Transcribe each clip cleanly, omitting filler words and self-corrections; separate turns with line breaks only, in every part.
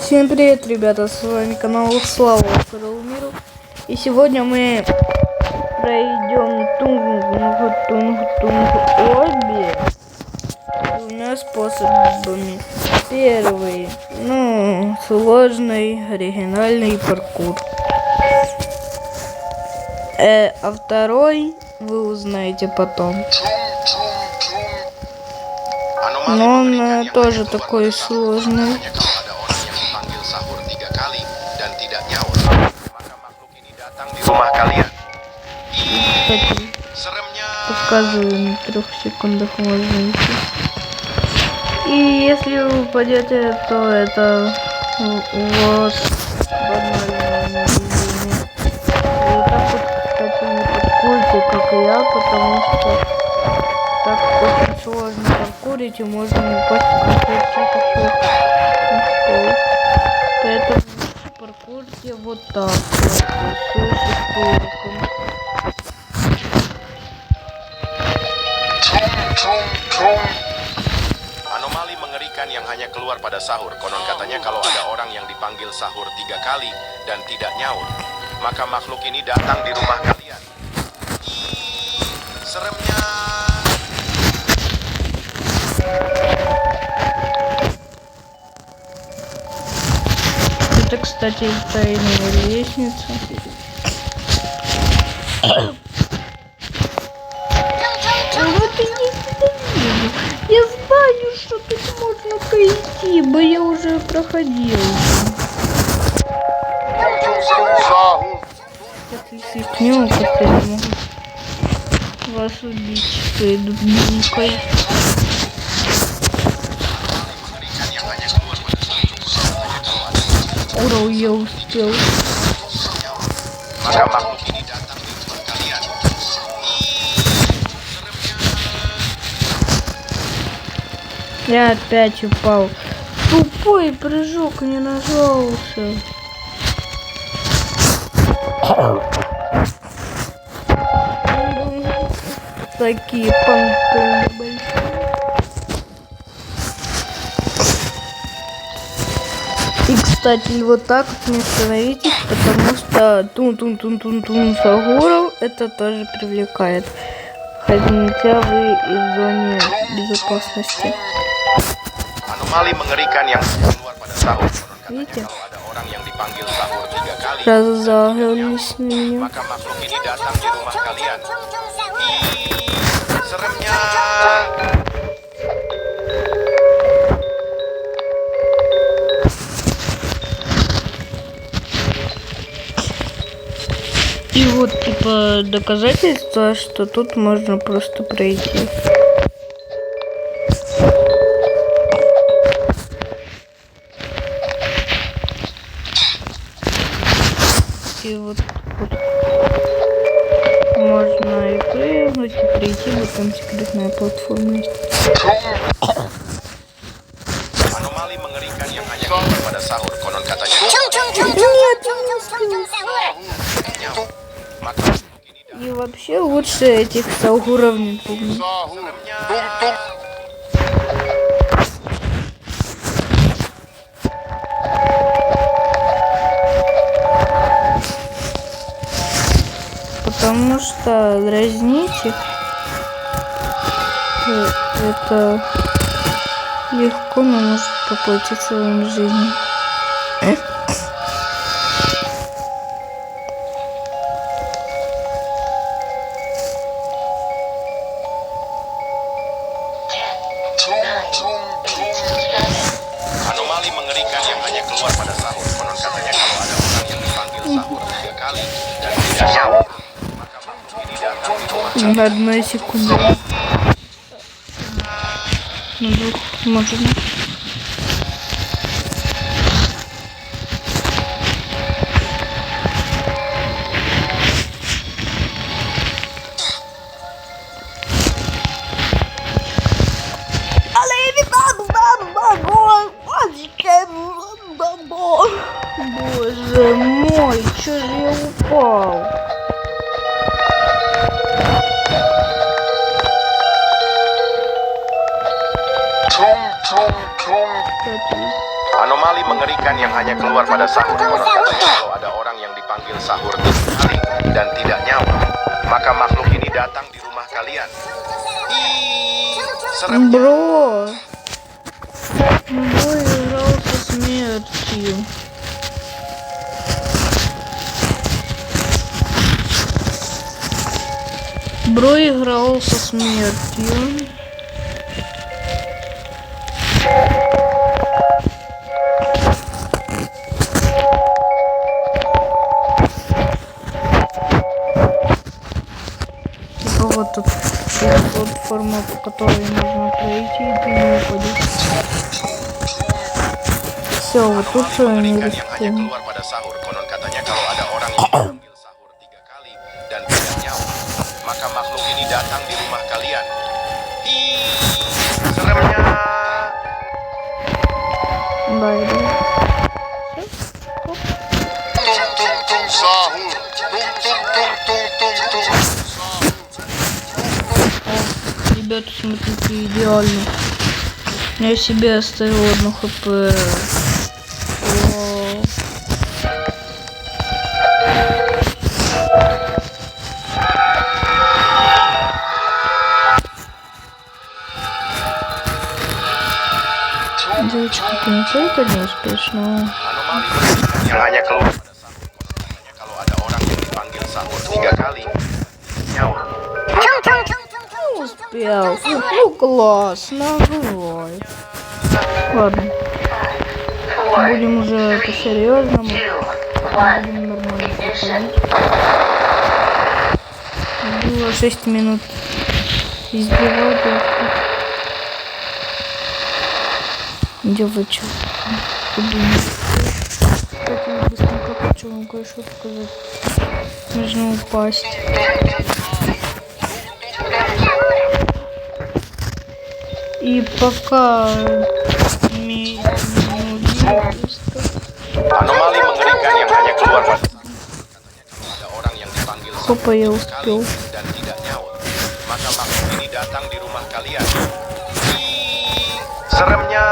Всем привет, ребята, с вами канал Слава Миру. И сегодня мы пройдем обе двумя способами. Первый, сложный, оригинальный паркур. А второй вы узнаете потом. Но он тоже такой сложный. Кстати, показываю на 3 секундах можно идти. И если вы упадете, то это у вас банальное наведение. И вот так вот, кстати, не паркурите, как и я, потому что так очень сложно паркурить и можно упасть в какой-то пол. Поэтому паркурьте вот так вот.
Anomali mengerikan yang hanya keluar pada sahur. Konon katanya kalau ada orang yang dipanggil sahur 3 kali dan tidak nyaur, maka makhluk ini datang di rumah kalian. Seremnya.
Это, кстати, тайная лестница. Я знаю, что тут можно пройти, бы я уже проходил. Если к нему как-то не могу вас убить своей дубинкой. Ура, я успел. Я опять упал. Тупой прыжок не нажался. Такие понты большие. И, кстати, вот так вот не становитесь, потому что тун Сагуров это тоже привлекает. Хотя вы из зоны безопасности.
Anomali mengerikan yang keluar pada sahur.
Видите?
Kalau ada orang yang dipanggil sahur 3 kali,
Разогнались меня.
maka makhluk ini datang di rumah kalian. Seremnya.
И вот типа доказательство, что тут можно просто пройти. И вот можно и прыгнуть, и прийти, вот там секретная платформа есть.
Anomali mengerikan yang hanya keluar pada sahur. Konon katanya.
И вообще лучше этих Саугуров не пугнуть. Потому что дразнить их это легко, но может поплатиться вам жизнью.
Anomali mengerikan yang hanya keluar pada sahur. Konon katanya kalau ada orang yang dipanggil sahur 3 kali dan tidak nyaur, maka makhluk ini datang di rumah kalian.
На 1 секунду. На 2 можно. Боже мой, чё же я упал?
Anomali mengerikan yang hanya keluar pada sahur. Konon katanya kalau ada orang yang dipanggil sahur 3 kali dan tidak nyaut, maka makhluk ini datang di rumah kalian. Ih, serem.
Бро играл со смертью. Бро играл со смертью. Типа вот тут платформа, по которой можно пройти, и ты не уходишь. Все, вот тут
Anomali
не
mengerikan yang hanya
рискуем.
keluar pada sahur. Konon katanya kalau ada orang yang dipanggil sahur 3 kali dan tidak nyaut, maka makhluk ini datang di rumah kalian. Ih, seremnya.
Бай, да.
Tung sahur. Tung.
Ребята, смотрите, идеально. Я себе оставил 1 хп. Вау. Девочки, ты ничего это не успеешь, но...
Anomali mengerikan yang hanya keluar pada sahur. Konon katanya kalau ada orang yang dipanggil sahur 3 kali, nyaut.
Успел. Ну, классно. Бывает. Ладно. Будем уже по-серьезному. Будем нормально проходить. Было 6 минут издевательства. Девочек. Кстати, быстренько хочу вам кое-что показать. Нужно упасть. И пока не убьюсь,
Anomali mengerikan yang hanya keluar pada sahur. Katanya kalau ada orang yang dipanggil sahur
Apa ya,
3
uspel?
kali dan tidak nyaut, maka makhluk ini datang di rumah kalian. Ih, seremnya.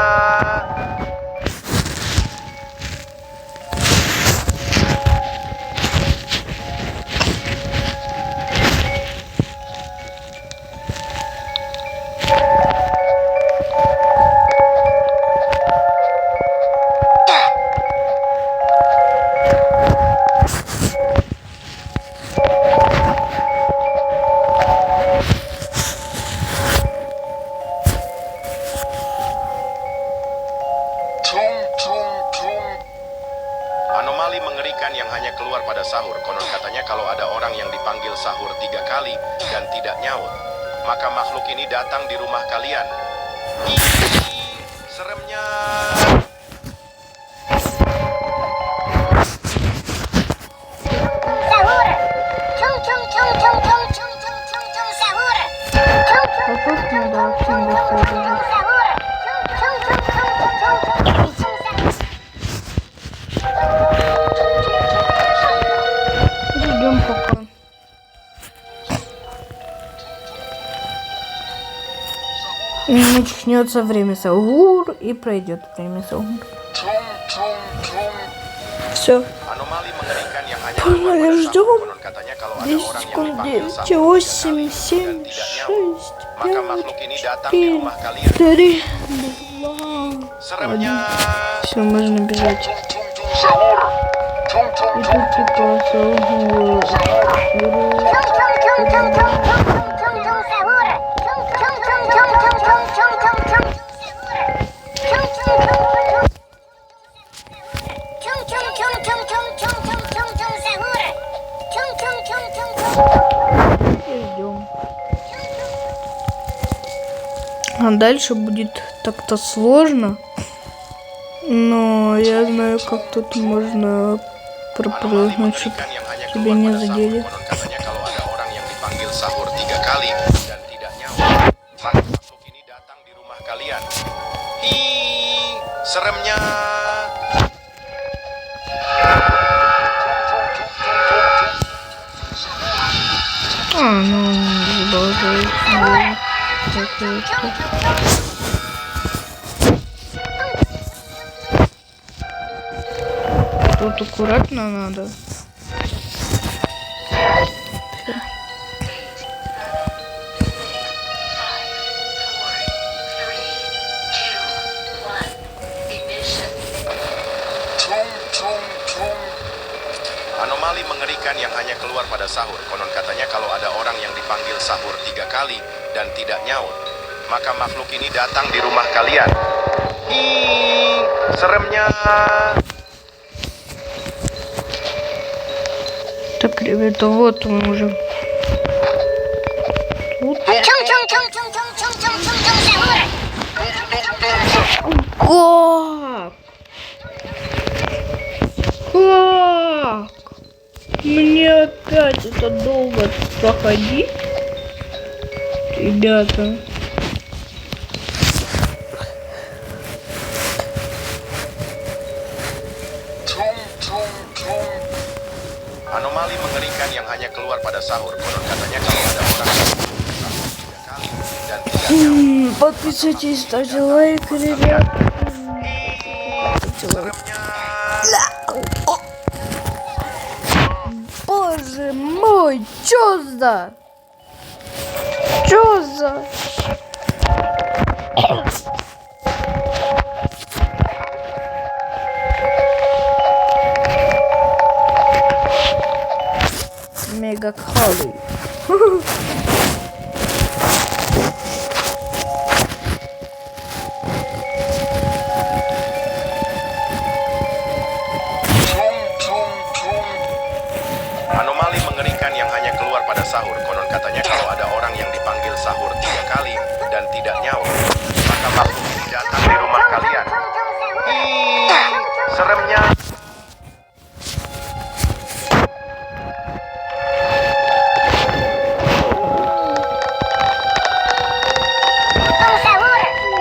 Anomali mengerikan yang hanya keluar pada sahur. Konon katanya kalau ada orang yang dipanggil sahur 3 kali dan tidak nyaut, maka makhluk ini datang di rumah kalian. Ih, seremnya.
Sahur. Tung sahur.
Вопрос надо вообще не расходить. Ждем пока. Начнется время саур и пройдет время саур. Все.
Anomali mengerikan yang hanya keluar pada
Ждем.
sahur. Konon katanya kalau ada
10
orang yang
секунд,
dipanggil
9,
sahur 3
8,
kali
7,
dan tidak nyaut,
6,
maka
5,
makhluk ini datang di
4,
rumah kalian.
3, 2,
Seremnya.
Все, можно бежать.
Sahur.
И тут типа саур. Ждем. А дальше будет так-то сложно. Но я знаю, как тут можно
Anomali
пропрыгнуть, чтобы
mengerikan yang hanya
тебя
keluar
не
pada sahur.
задели.
Konon katanya kalau ada orang yang dipanggil sahur 3 kali dan tidak nyaut, maka makhluk ini datang di rumah kalian. Ih, seremnya.
Ну, продолжается. Тут аккуратно надо.
Tung tung tung.
Anomali mengerikan yang hanya keluar pada sahur. Konon katanya kalau ada orang yang dipanggil sahur 3 kali dan tidak nyaut, maka makhluk ini datang di rumah kalian. Ih, seremnya.
Так, ребята, вот он уже. Тут.
Tung-tung-tung-tung-tung-tung-tung-tung sahur.
Как? Как? Мне опять это долго проходить? Ребята.
Tung tung tung.
Anomali mengerikan yang hanya keluar pada sahur. Konon katanya kalau ada orang yang dipanggil sahur 3 kali dan tidak nyaut,
Подписывайтесь, ставьте лайк, ребят.
seremnya.
Боже мой, чё за? Чё за? Мега Холли.
Tung tung tung.
Anomali mengerikan yang hanya keluar pada sahur. Konon katanya kalau ada orang yang dipanggil sahur 3 kali dan tidak nyaut, maka makhluk ini datang di rumah kalian. Ih, seremnya.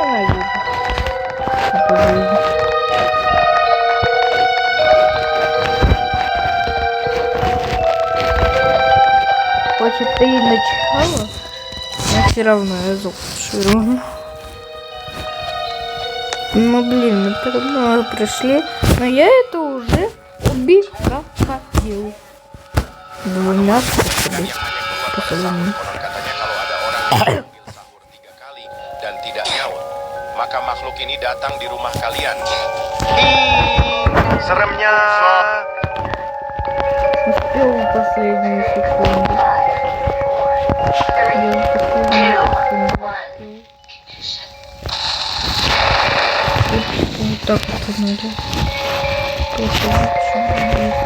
Ненавижу. Эту жизнь. Хоть это и начало, но все равно я заблокирую. Ну блин, мы так много прошли, но я это уже убил. Двумя способами.
Konon katanya kalau ada orang yang dipanggil sahur 3 kali dan tidak nyaut, maka makhluk ini datang di rumah kalian. Ih, seremnya.
Успел в последнюю секунду. Я в последнюю секунду. Вот так вот надо. Просто лучше будет.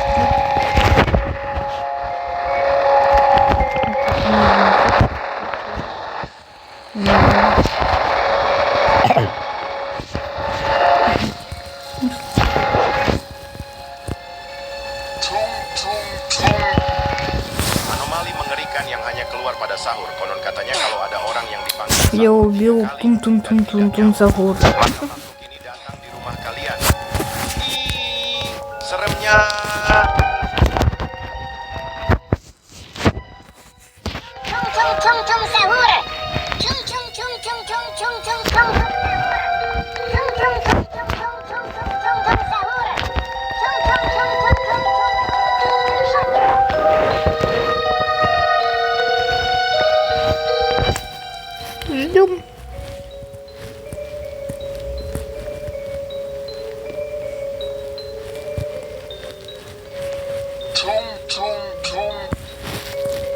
Tung tung tung.
Anomali mengerikan yang hanya keluar pada sahur. Konon katanya kalau ada orang yang dipanggil
Я
sahur
убил
3 kali
тун-тун-тун-тун-тун Сахур.
maka makhluk ini datang di rumah kalian. Ih, seremnya.
Tung-tung-tung-tung sahur. Tung-tung-tung-tung-tung-tung-tung sahur. Tung-tung-tung-tung-tung-tung-tung sahur.
Ждем.
Tung tung tung.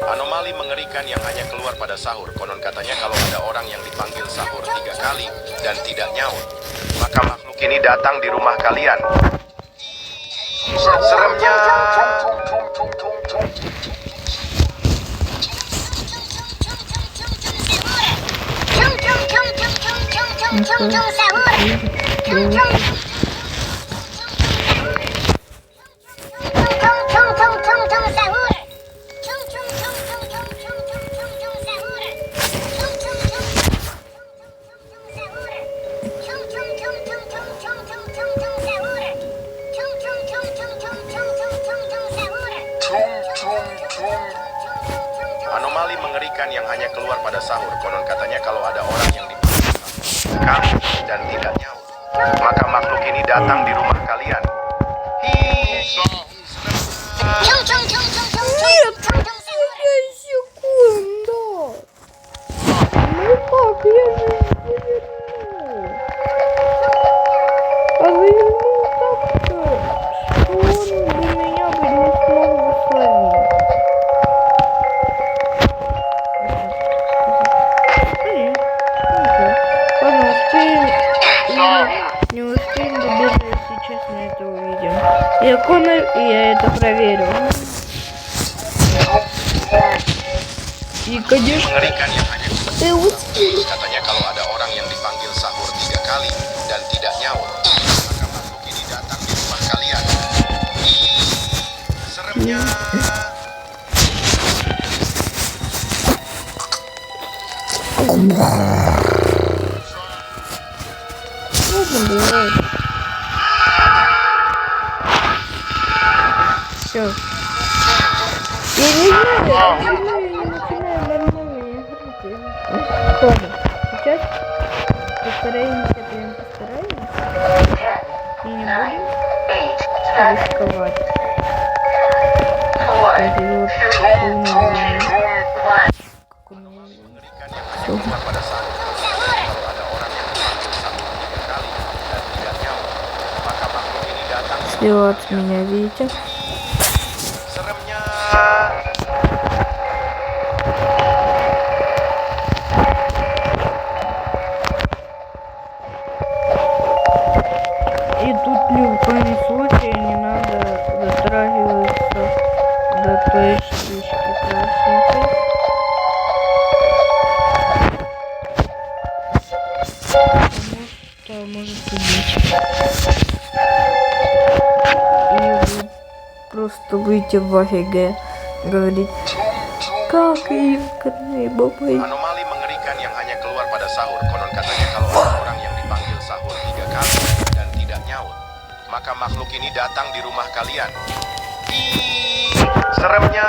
Anomali mengerikan yang hanya keluar pada sahur. Konon katanya kalau ada orang yang dipanggil sahur 3 kali dan tidak nyaut, maka makhluk ini datang di rumah kalian. Seremnya.
Tung tung tung tung.
Ну-ка.
Anomali mengerikan yang hanya keluar pada sahur. Konon katanya kalau ada orang yang dipanggil sahur dan tidak nyaut, maka makhluk ini datang di rumah kalian. Hi,
Нет, какая секунда. Ну как, я же завернул. А завернул так-то, что он бы меня бы не смог бы словить. Ладно, успеем или не успеем добежать, сейчас мы это увидим. Я Конор, и я это проверю. И, конечно,
Mengerikan yang hanya
ты успел.
katanya kalau ada orang yang dipanggil sahur 3 kali dan tidak nyaut, maka makhluk ini datang di rumah kalian. Ih, seremnya.
Все. Я не знаю, почему я не начинаю нормально играть. Ладно, сейчас постараемся, прям постараемся. И не будем рисковать. Кстати, вот как у меня
Mengerikan yang hanya keluar pada saat kalau ada orang yang dipanggil sahur 3 kali dan tidak nyaut, maka makhluk ini datang di
слева от меня, видите?
seremnya.
И тут ни в коем случае не надо дотрагиваться до той штучки красненькой. Потому что может убить. И вы просто будете в офиге говорить, как инкарный бабай.
Anomali mengerikan yang hanya keluar pada sahur. Konon katanya kalau ada orang yang dipanggil sahur 3 kali dan tidak nyaut, maka makhluk ini datang di rumah kalian. Ih, seremnya.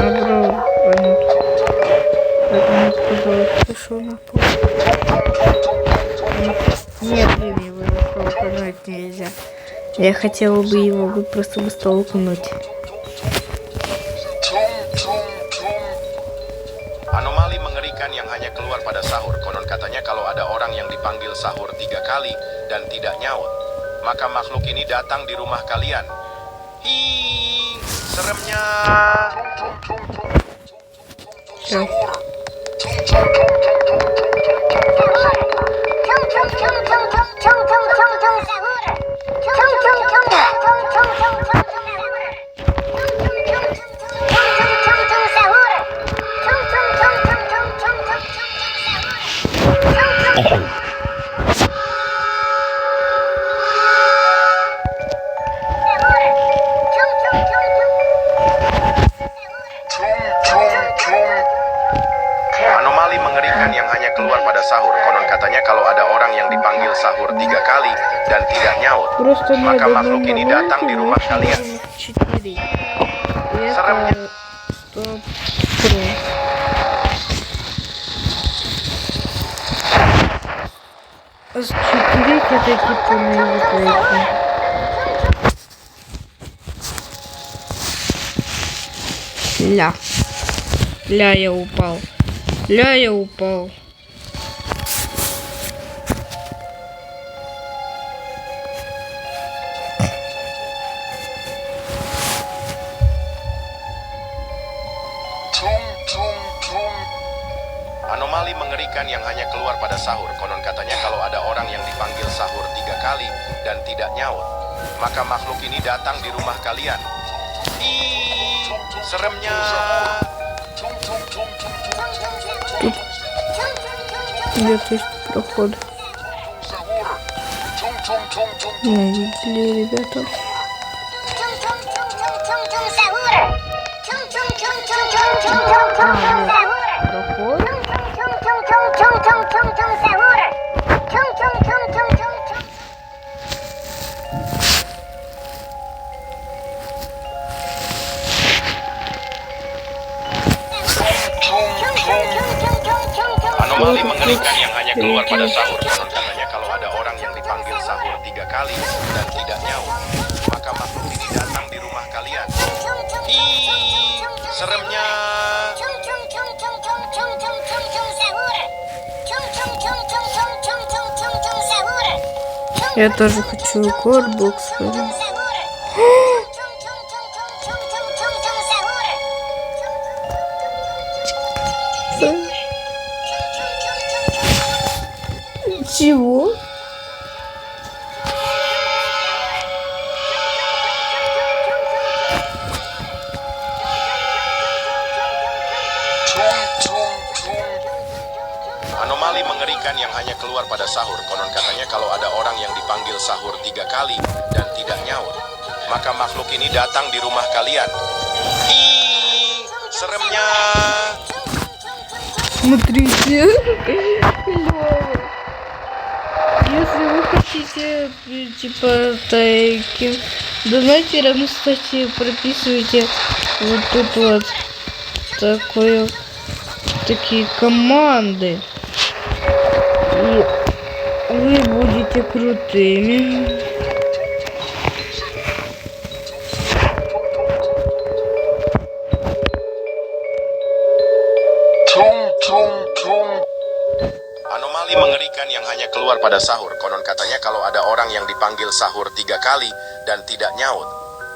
Добро, поэтому сказала, что на пол. Нет, блин, его столкнуть нельзя. Я хотела бы его бы просто бы столкнуть.
Anomali mengerikan yang hanya keluar pada sahur. Konon katanya kalau ada orang yang dipanggil sahur 3 kali dan tidak nyaut, maka makhluk ini datang di rumah kalian. Ih, seremnya.
Всё.
Anomali mengerikan yang hanya keluar pada sahur. Konon katanya kalau ada orang yang dipanggil sahur 3 kali dan tidak nyaut,
Просто мне
maka
в
makhluk
одном
ini
моменте
datang di rumah
очень
kalian.
важно 4. И
Seremnya.
это 100 С 4 это типа наивысший. Ля. Ля, я упал. Ля, я упал.
Anomali mengerikan yang hanya keluar pada sahur. Konon katanya kalau ada orang yang dipanggil sahur 3 kali dan tidak nyaut, maka makhluk ini datang di rumah kalian. Ih, seremnya.
Где-то есть проход. Не видели, ребята. Проход.
Anomali mengerikan yang hanya keluar pada sahur. Konon katanya kalau ada orang yang dipanggil sahur 3 kali dan tidak nyaut, maka makhluk ini datang di rumah kalian. Ih, seremnya.
Chung chung chung chung chung chung chung chung chung sahur. Chung chung chung chung chung chung chung chung chung sahur.
Я тоже хочу корбокс. Чего?
Anomali mengerikan yang hanya keluar pada sahur. Konon katanya kalau ada orang yang dipanggil sahur 3 kali dan tidak nyaut, maka makhluk ini datang di rumah kalian. Ih, seremnya.
Смотрите, клёво. Если вы хотите, типа, таким донатером, кстати, прописывайте вот тут вот такие команды. И вы будете крутыми.
Anomali mengerikan yang hanya keluar pada sahur. Konon katanya kalau ada orang yang dipanggil sahur 3 kali dan tidak nyaut,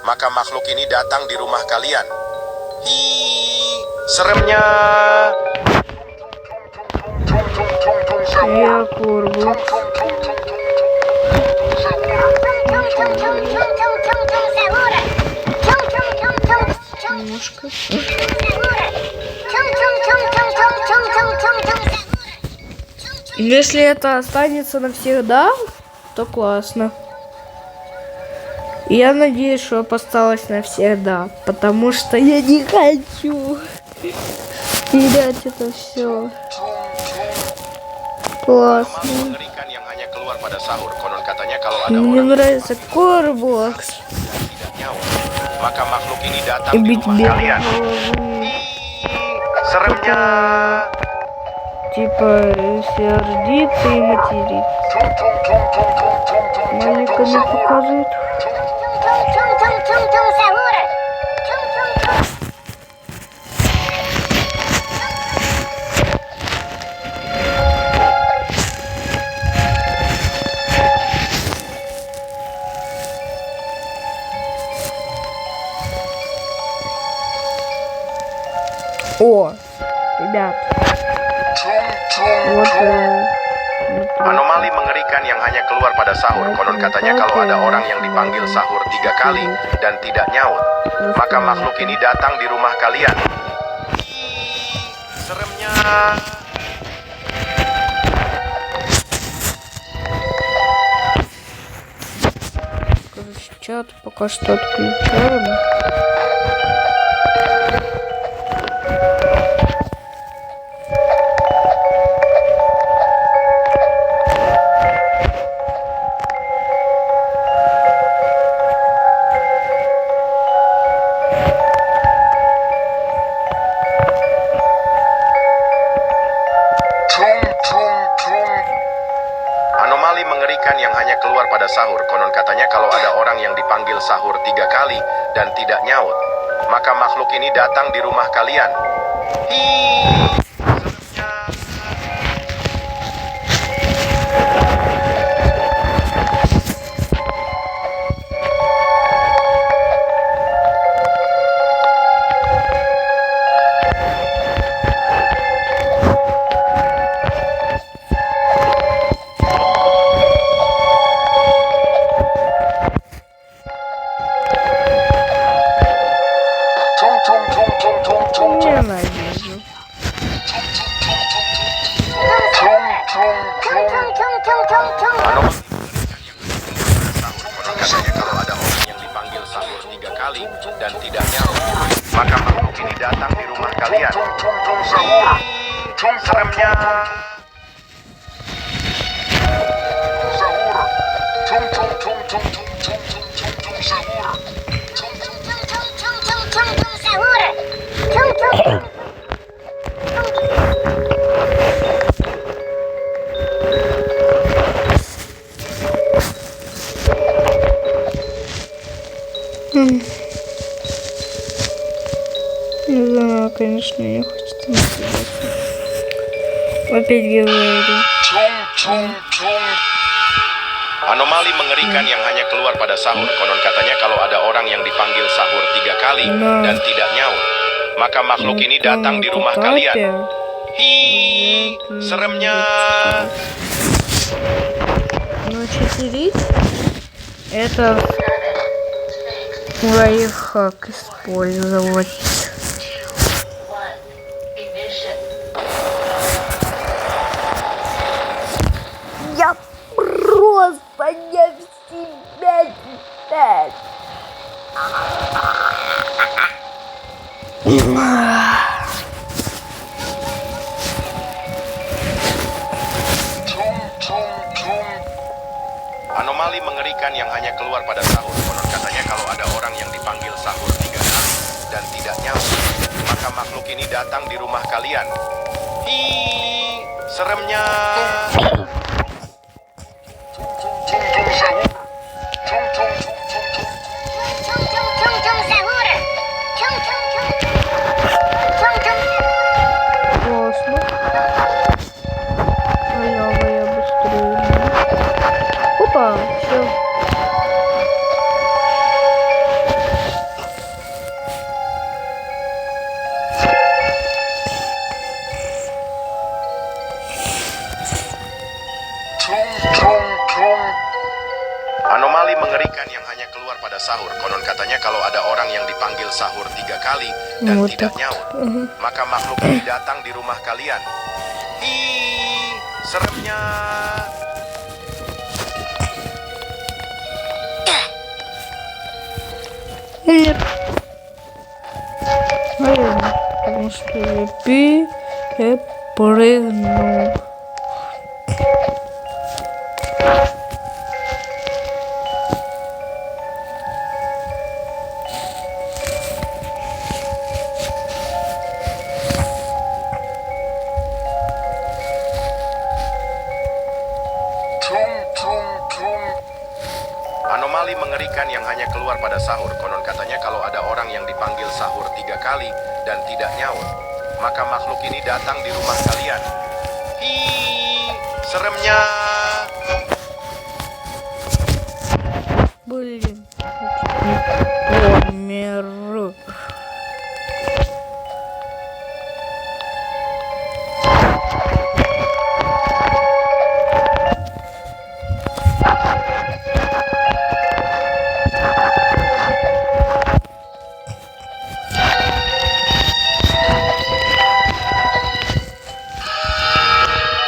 maka makhluk ini datang di rumah kalian. Ih, seremnya.
Я корбокс. Немножко. Если это останется навсегда, то классно. Я надеюсь, что осталось навсегда, потому что я не хочу терять это все. Классно.
Mengerikan yang hanya keluar pada sahur. Konon katanya kalau ada
Мне
orang
нравится корбокс.
tidak nyaut, maka makhluk ini datang
И
di
бить
rumah
белых
kalian.
головы.
Seremnya.
Типа сердиться и материть. Маликами показывают. О, ребят, вот
Anomali mengerikan yang hanya keluar pada sahur. Konon katanya kalau ada orang yang dipanggil sahur 3 kali dan tidak nyaut, maka makhluk ini datang di rumah kalian. Ih, seremnya.
короче, чат пока что отключаем.
Anomali mengerikan yang hanya keluar pada sahur. Konon katanya kalau ada orang yang dipanggil sahur 3 kali dan tidak nyaut, maka makhluk ini datang di rumah kalian. Ih, seremnya.
Ненавижу.
Anomali mengerikan yang hanya keluar pada sahur. Konon katanya kalau ada orang yang dipanggil sahur 3 kali dan tidak nyaut, maka makhluk ini datang di rumah kalian. Seremnya.
Не знаю, конечно, не хочется наблюдать. Опять говорю.
Anomali mengerikan yang hanya keluar pada sahur. Konon katanya kalau ada orang yang dipanggil sahur 3 kali dan tidak nyaut, maka makhluk ini datang di rumah kalian. Hi, seremnya.
Ну, 4 это лайфхак использовать. Я просто не в себя теперь.
Anomali mengerikan yang hanya keluar pada sahur. Konon katanya kalau ada orang yang dipanggil sahur 3 kali dan tidak nyaut, maka makhluk ini datang di rumah kalian. Hi, seremnya.
Tung sahur.
Классно. Халява, я быстрее. Опа, все.
Anomali mengerikan yang hanya keluar pada sahur. Konon katanya kalau ada orang yang dipanggil sahur 3 kali dan
Вот
tidak
так.
nyaut, maka makhluk ini datang di rumah kalian. Hi, seremnya.
Нет. Наверное, потому что я перепрыгнул.
Anomali mengerikan yang hanya keluar pada sahur. Konon katanya kalau ada orang yang dipanggil sahur 3 kali dan tidak nyaut, maka makhluk ini datang di rumah kalian. Hi, seremnya.
Блин, чуть не помер.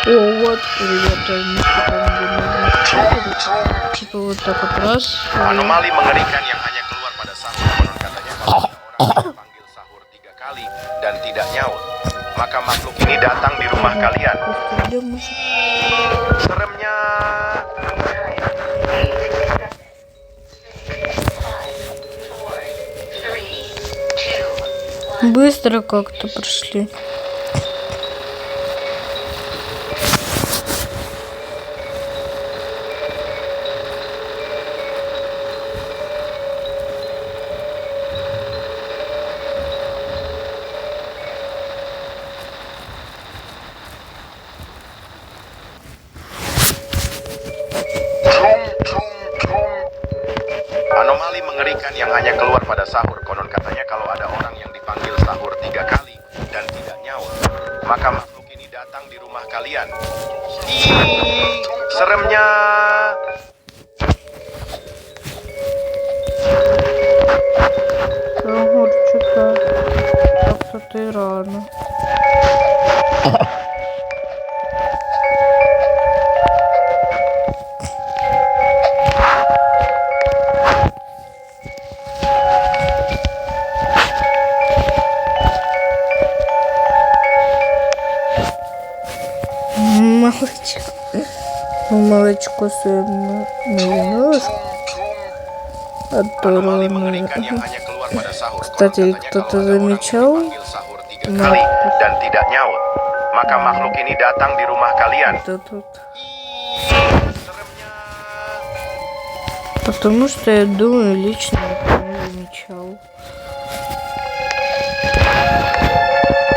О, вот, ребята, типа вот так вот раз.
Anomali mengerikan yang hanya keluar pada sahur. Konon katanya kalau ada orang yang dipanggil sahur 3 kali dan tidak nyaut, maka makhluk ini datang di rumah kalian.
Просто идем уже.
Seremnya.
Быстро как-то прошли.
Anomali mengerikan yang hanya keluar pada sahur. Konon katanya kalau ada orang yang dipanggil sahur 3 kali dan tidak nyaut, maka makhluk ini datang di rumah kalian. Ih, seremnya.
Огурчика. Как-то ты рано. Молочко. Молочко своему немножко.
Anomali mengerikan yang hanya keluar pada sahur.
Kstати,
Konon katanya
кто-то
kalau ada orang yang
замечал?
dipanggil sahur 3 kali dan tidak nyaut, maka makhluk ini datang di rumah kalian.
Вот тут.
Seremnya.
Потому что я думаю, лично никто не замечал.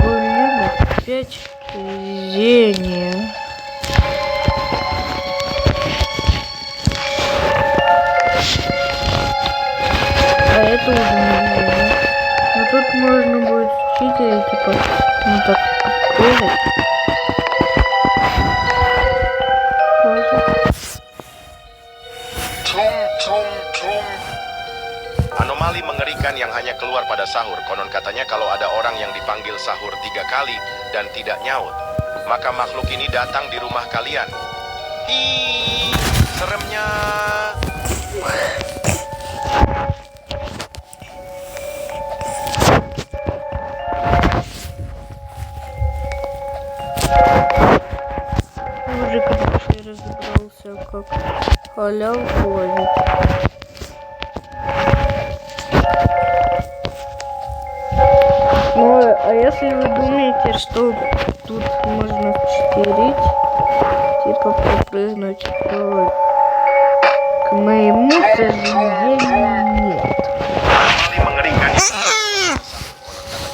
Блин, опять везение. А это уже не везение. Но тут можно будет читерить, типа, ну так, прыгать.
Anomali mengerikan yang hanya keluar pada sahur. Konon katanya kalau ada orang yang dipanggil sahur 3 kali dan tidak nyaut, maka makhluk ini datang di rumah kalian. Hi, seremnya.
Уже короче разобрался, как халяву ловить. Ну, а если вы думаете, что тут можно читерить, типа попрыгнуть, то к моему сожалению нет.
Anomali mengerikan.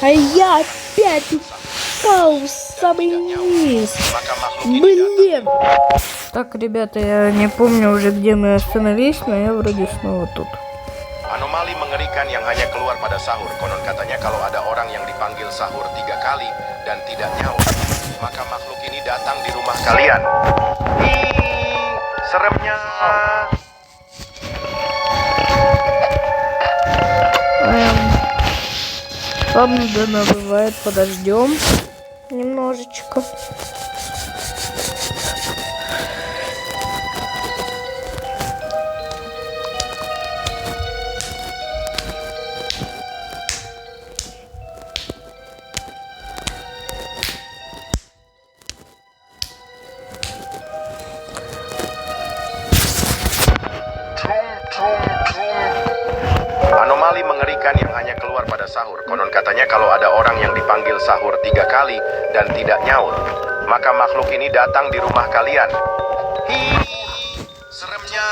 А я опять упал в самый низ.
Maka makhluk ini datang.
Блин. Так, ребята, я не помню уже, где мы остановились, но я вроде снова тут.
Anomali mengerikan yang hanya keluar pada sahur. Konon katanya kalau ada orang yang dipanggil sahur 3 kali dan tidak nyaut, maka makhluk ini datang di rumah kalian. Ih, seremnya.
Ладно, да, бывает, подождем немножечко.
Anomali mengerikan yang hanya keluar pada sahur. Konon katanya kalau ada orang yang dipanggil sahur 3 kali dan tidak nyaut, maka makhluk ini datang di rumah kalian. Hi, seremnya.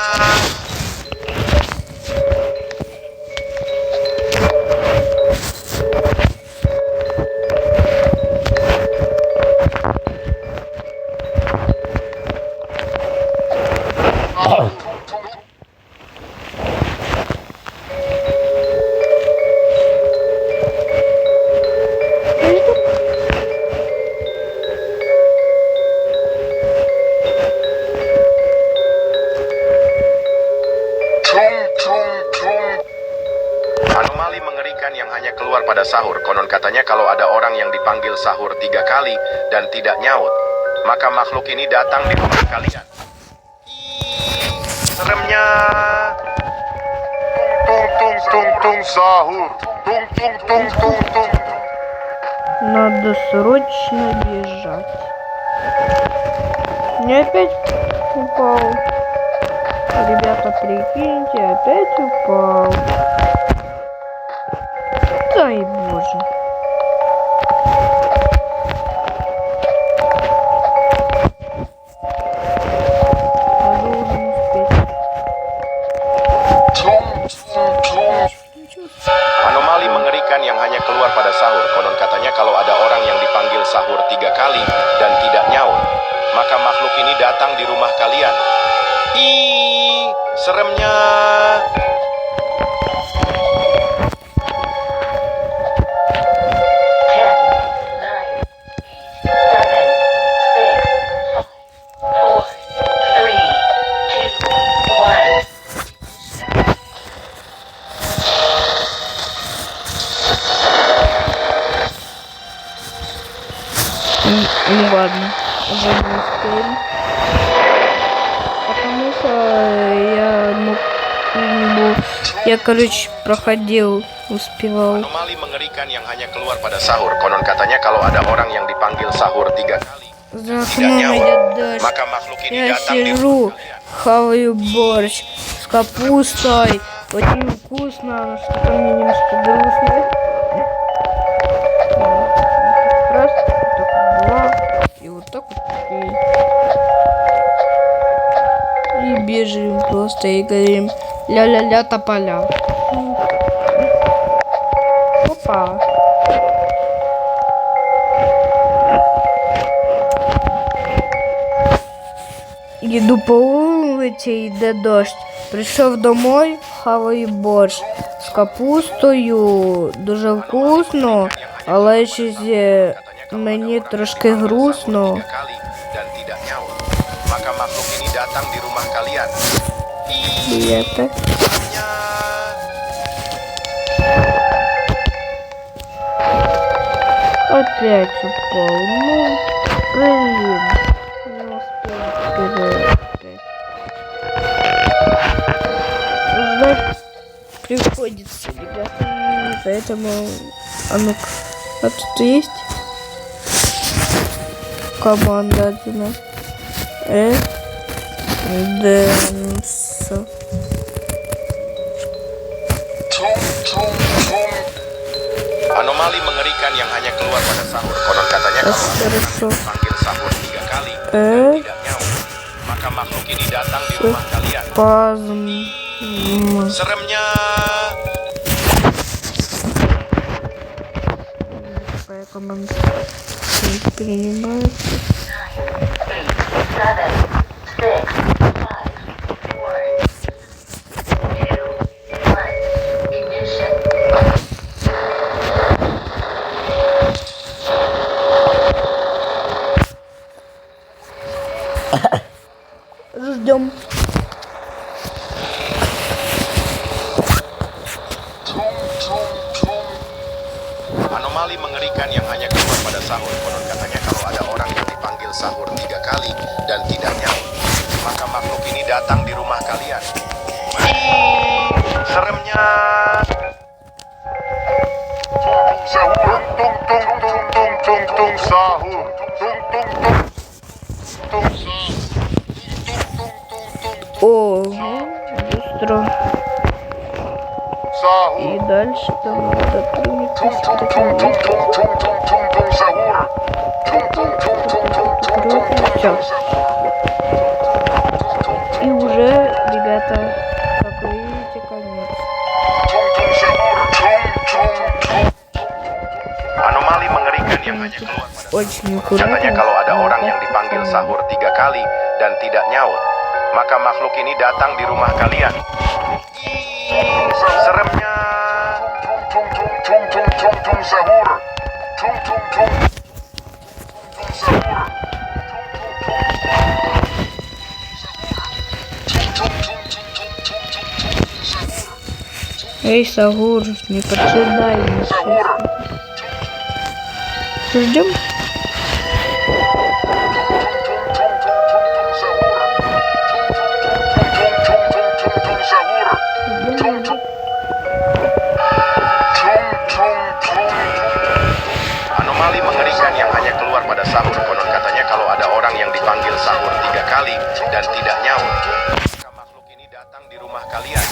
Anomali mengerikan yang hanya keluar pada sahur. Konon katanya kalau ada orang yang dipanggil sahur 3 kali dan tidak nyaut, maka makhluk ini datang di rumah kalian. Ih, seremnya.
Tung tung tung tung sahur. Tung tung tung tung tung.
Надо срочно бежать. Не опять упал. Ребята, прикиньте, опять упал. Дай боже. Я должен успеть.
Tung tung tung.
Anomali mengerikan yang hanya keluar pada sahur. Konon katanya kalau ada orang yang dipanggil sahur 3 kali dan tidak nyaut, maka makhluk ini datang di rumah kalian. Ih, seremnya.
Ну ладно, уже не успели. Потому что я, короче, проходил, успевал.
Anomali mengerikan yang hanya keluar pada sahur. Konon katanya kalau ada orang yang dipanggil sahur 3 kali
За
tidak
окном
nyaut,
идет дождь.
maka makhluk ini
Я
datang di
сижу,
rumah kalian.
хаваю борщ с капустой. Очень вкусно, но что-то мне немножко грустно. Раз, вот так два, и вот так вот три. И бежим просто и говорим ля-ля-ля тополя. Опа. Іду по вулиці, йде дощ. Прийшов домой, хаваю борщ з капустою. Дуже вкусно, але щось мені трошки грустно.
Kali dan tidak nyaut. Maka makhluk ini datang di rumah kalian.
Білети.
Seremnya
Опять упал. Ну, блин. Не успел вперед. Ждать приходится, ребята. Поэтому... А ну-ка. А тут есть? Команда одна. Дэнс.
anomali mengerikan yang hanya keluar pada sahur. Konon katanya kalau ada orang yang dipanggil sahur 3 kali dan tidak nyaut, maka makhluk ini datang di rumah kalian.
Спазм.
Seremnya
Какая команда не принимается. Ждем.
anomali mengerikan yang hanya keluar pada sahur. Konon katanya kalau ada orang yang dipanggil sahur 3 kali dan tidak nyaut, maka makhluk ini datang di rumah kalian. Seremnya
Sahur. Tung tung tung tung tung tung sahur. Tung tung tung. Tung sahur.
О, быстро.
Sahur.
И дальше там надо принять
Tung tung tung tung tung tung tung tung tung sahur. Tung tung tung tung tung tung tung tung tung sahur.
И уже, ребята, как вы видите, конец.
Tung tung sahur. Tung tung tung.
anomali mengerikan yang hanya keluar pada sahur.
Очень аккуратно.
Katanya kalau ada orang yang dipanggil sahur 3 kali dan tidak nyaut, maka makhluk ini datang di rumah kalian. Seremnya
Tung tung tung tung tung tung sahur. Tung tung tung. Tung sahur. Tung tung tung tung tung tung tung sahur.
Эй, Сагур, не поджидай меня.
Sahur.
Ждем.
anomali mengerikan yang hanya keluar pada sahur. Konon katanya kalau ada orang yang dipanggil sahur 3 kali dan tidak nyaut, maka makhluk ini datang di rumah kalian.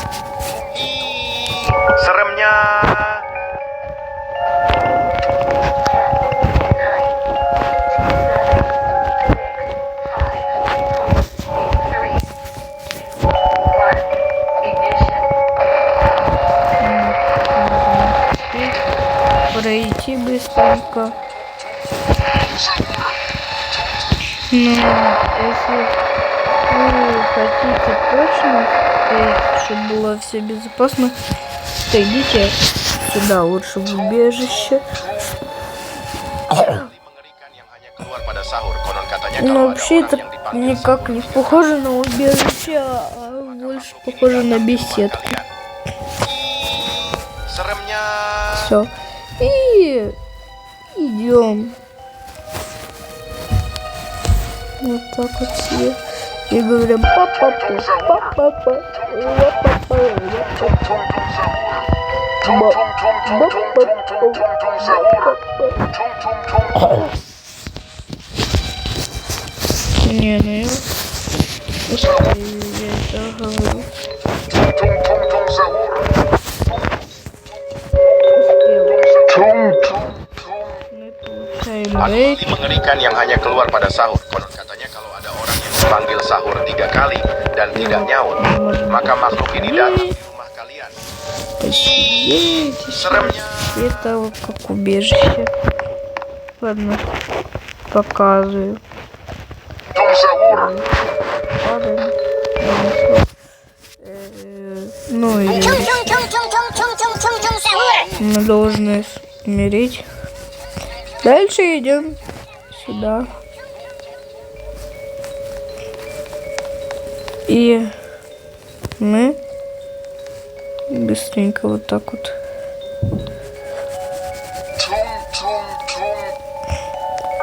Seremnya
Пройти быстренько. Ну, если вы хотите точно, чтобы было все безопасно, то идите сюда, лучше в убежище.
anomali mengerikan yang hanya keluar pada sahur. Konon katanya
Но
kalau ada
вообще
orang
это
yang dipanggil
никак
sahur
не
3
похоже на убежище, а больше похоже на беседку.
Seremnya
Все. И идем. Вот так вот все. И говорим папа, папа, папа, Не, ну я это говорю. Мы получаем
anomali
рейд.
mengerikan yang hanya keluar pada sahur. Konon katanya kalau ada orang yang dipanggil sahur 3 kali dan tidak nyaut, maka makhluk ini datang di rumah kalian.
Посидеть.
Seremnya.
Это вот как убежище. Ладно, показываю.
Tung sahur.
Падаем. Ну и
Tung tung tung tung tung tung tung tung tung sahur.
мы должны умереть. Дальше идем сюда. И мы быстренько вот так вот.
Tung tung tung.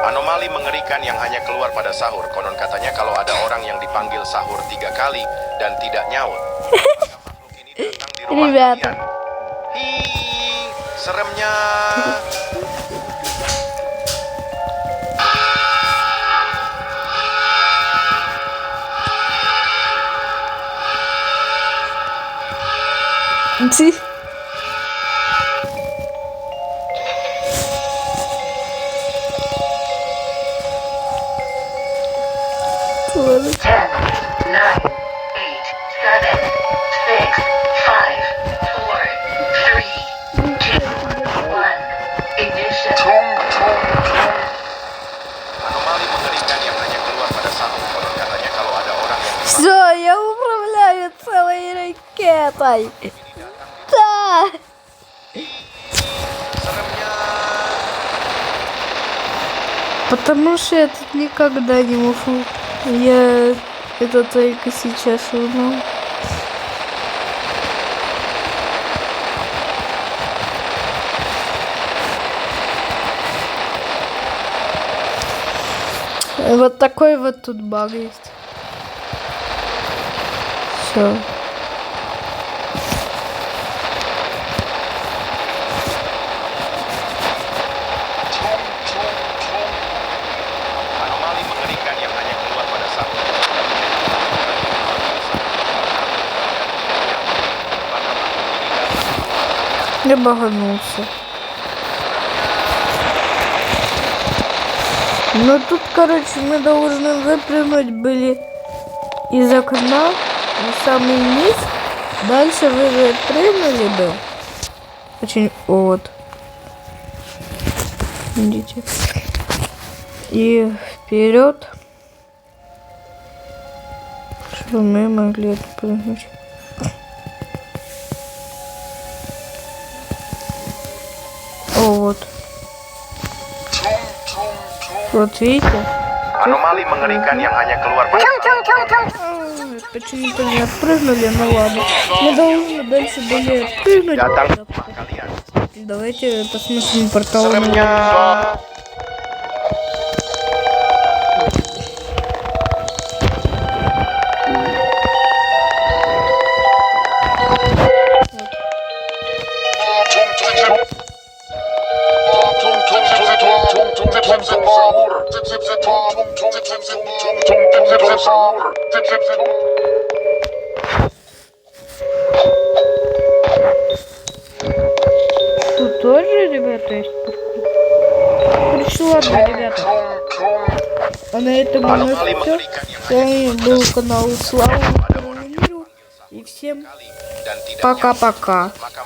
Anomali mengerikan yang hanya keluar pada sahur. Konon katanya kalau ada orang yang dipanggil sahur 3 kali dan tidak nyaut, maka makhluk ini datang di rumah
Ребята.
kalian. Hi, seremnya.
Ти. Ладно.
10, 9, 8, 7, 6, 5, 4, 3, 2, 1. Ignition.
Tung tung tung.
Anomali mengerikan yang hanya keluar pada sahur. Konon katanya kalau ada orang yang dipanggil
Все, я управляю целой ракетой. Да.
seremnya.
Потому что я тут никогда не могу. Я это только сейчас узнал. Вот такой вот тут баг есть. Все.
Anomali mengerikan yang hanya keluar pada sahur.
Я баганулся. Но тут, короче, мы должны выпрыгнуть были из окна на самый низ. Дальше вы же прыгнули бы. Очень вот. Видите? И вперед. Чтобы мы могли отпрыгнуть. О, вот. Вот видите?
Anomali mengerikan yang hanya keluar pada
Tung tung tung tung.
Почему-то не отпрыгнули, ну ладно. Мы должны дальше были отпрыгнуть.
datang di rumah kalian.
Давайте посмотрим портал.
Seremnya.
Тут тоже, ребята, есть паркур. Короче, ладно, ребята. А на этом у нас
Anomali
все.
mengerikan yang
С вами был канал Слава Миру. И всем
dan tidak
пока-пока.
maka